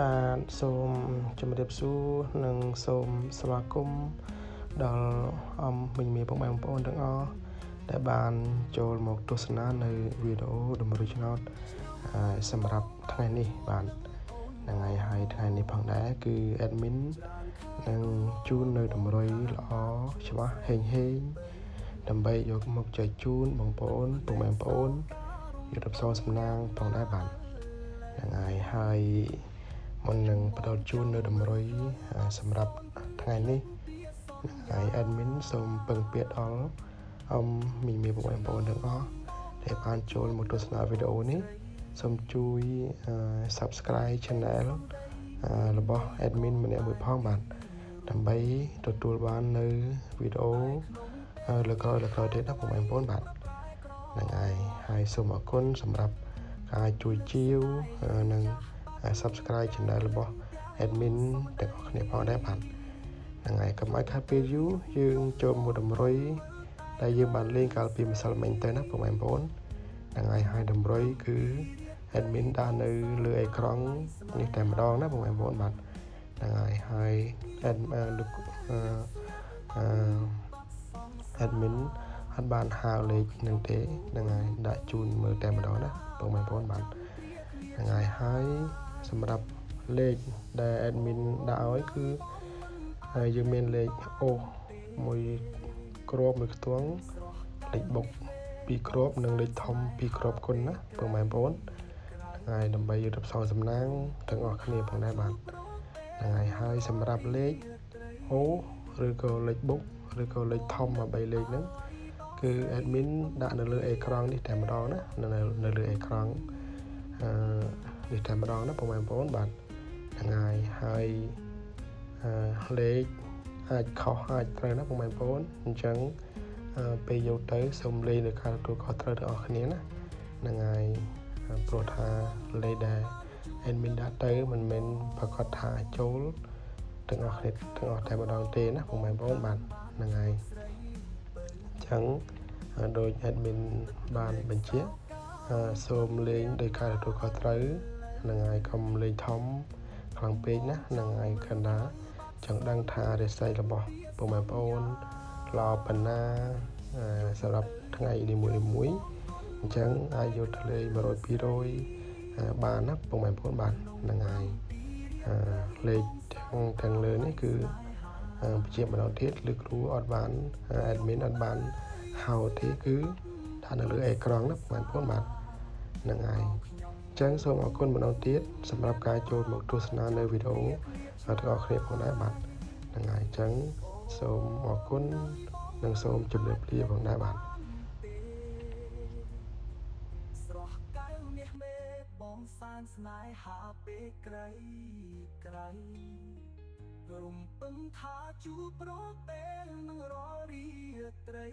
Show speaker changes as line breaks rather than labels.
បាទសូមជម្រាបសួរនិងសូមស្វាគមន៍ដល់មិញមានបងប្អូនទាំងអស់ដែលបានចូលមកទស្សនានៅវីដេអូតម្រូវឆ្នោតសម្រាប់ថ្ងៃនេះបាទថ្ងៃហើយថ្ងៃនេះផងដែរគឺ admin នឹងជូននៅតម្រុយល្អច្បាស់ហេងដើម្បីយកមកចែកជូនបងប្អូនពុកម៉ែបងប្អូនយុទ្ធសាស្ត្រសំណាងផងដែរបាទហើយមុននឹងផ្ដល់ជូននៅតម្រុយសម្រាប់ថ្ងៃនេះហើយ admin សូមពឹងពាក្យដល់មីមីបងប្អូនទាំងអស់ដែលបានចូលមកទស្សនាវីដេអូនេះសូមជួយ Subscribe Channel របស់ admin ម្នាក់មួយផងបាទដើម្បីទទួលបាននៅវីដេអូលើក្រោយទៀតណាបងប្អូនបាទហ្នឹងហើយសូមអរគុណសម្រាប់ការជួយជាវនិង Subscribe Channel របស់ admin ទាំងអស់គ្នាផងដែរបាទហ្នឹងហើយកុំឲ្យខាតពេលយូរយើងចូលមកតម្រុយដែលយើងបានលេងកាលពីម្សិលមិញទៅណាបងប្អូនហ្នឹងហើយតម្រុយគឺ admin ដាក់នៅលើអេក្រង់នេះតែម្ដងណាបងប្អូនបាទហ្នឹងហើយ admin អត់បានហៅលេខនឹងទេហ្នឹងហើយដាក់ជូនមើលតែម្ដងណាបងប្អូនបាទហ្នឹងហើយសម្រាប់លេខដែល admin ដាក់ឲ្យគឺយើងមានលេខអូមួយគ្រាប់មួយខ្ទង់លេខបុក2គ្រាប់និងលេខធំ2គ្រាប់គុណណាបងប្អូនហើយដើម្បីយុទ្ធសាស្ត្រសំណាងទាំងអស់គ្នាផងដែរបាទហ្នឹងហើយសម្រាប់លេខអូឬក៏លេខបុកឬក៏លេខធំ3លេខហ្នឹងគឺ admin ដាក់នៅលើអេក្រង់នេះតែម្ដងណានៅលើអេក្រង់នេះតែម្ដងណាបងប្អូនបាទហ្នឹងហើយលេខអាចខុសអាចត្រូវណាបងប្អូនអញ្ចឹងពេលយកទៅសូមលេខនៅការទទួលខុសត្រូវទាំងអស់គ្នាណាហ្នឹងហើយព្រោះថាលេខដែល admin ដាក់ទៅមិនមែនប្រកាសថាចូលទាំងអស់គ្នាទាំងអស់តែម្ដងទេណាបងប្អូនបាទហ្នឹងហើយអញ្ចឹងដោយ admin បានបញ្ជាក់សូមលេងដោយការទទួលខុសត្រូវហ្នឹងហើយកុំលេងធំខ្លាំងពេកណាហ្នឹងហើយកណ្ដាចង់ដឹងថារាសីរបស់បងប្អូនល្អប៉ុណ្ណាសម្រាប់ថ្ងៃនីមួយអញ្ចឹងអាចយកទៅលេង100 200បានណាបងប្អូនបាទហ្នឹងហើយលេខទាំងលើនេះគឺបញ្ជាក់ម្ដងទៀតឬគ្រូអត់បាន admin អត់បានហៅទេគឺដាក់នៅលើអេក្រង់ណាបងប្អូនបាទហ្នឹងហើយអញ្ចឹងសូមអរគុណម្ដងទៀតសម្រាប់ការចូលមកទស្សនានៅវីដេអូទាំងអស់គ្នាផងដែរបាទហ្នឹងហើយអញ្ចឹងសូមអរគុណនិងសូមជម្រាបលាផងដែរបាទ
ស្រស់កៅមាសមេបងសានស្នេហាពេកក្រៃរំពឹងថាជួបប្រពេលនឹងរាល់រាត្រី